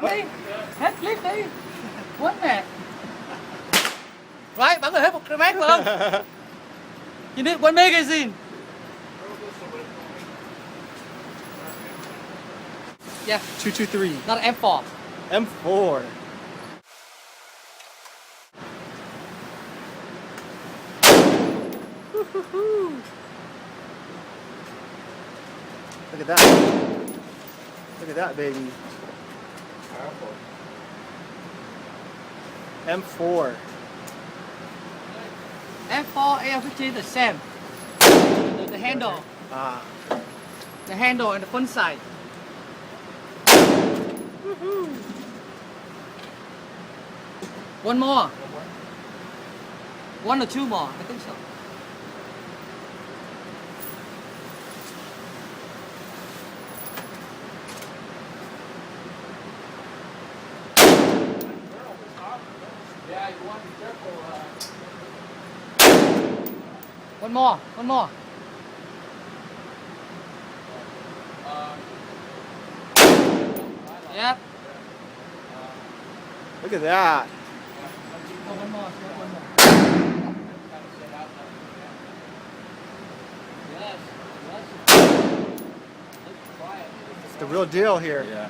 đi, hết clip đi, quên nè. Right, bắn rồi hết một cái mát luôn. You need one magazine. Yeah, 223. not M4. M4. Look at that. Look at that, baby. M4. M4, AR-15 the same. The handle, Ah. the handle and the front side. One more. One or two more, I think so. Yeah, you want to be careful. One more, one more. Yep. Look at that. Oh, one more, one more. Yes, yes. Let's try it. It's the real deal here. Yeah.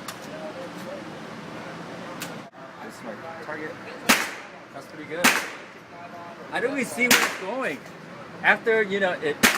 This is my target. That's pretty good. I don't really see where it's going. After, you know, it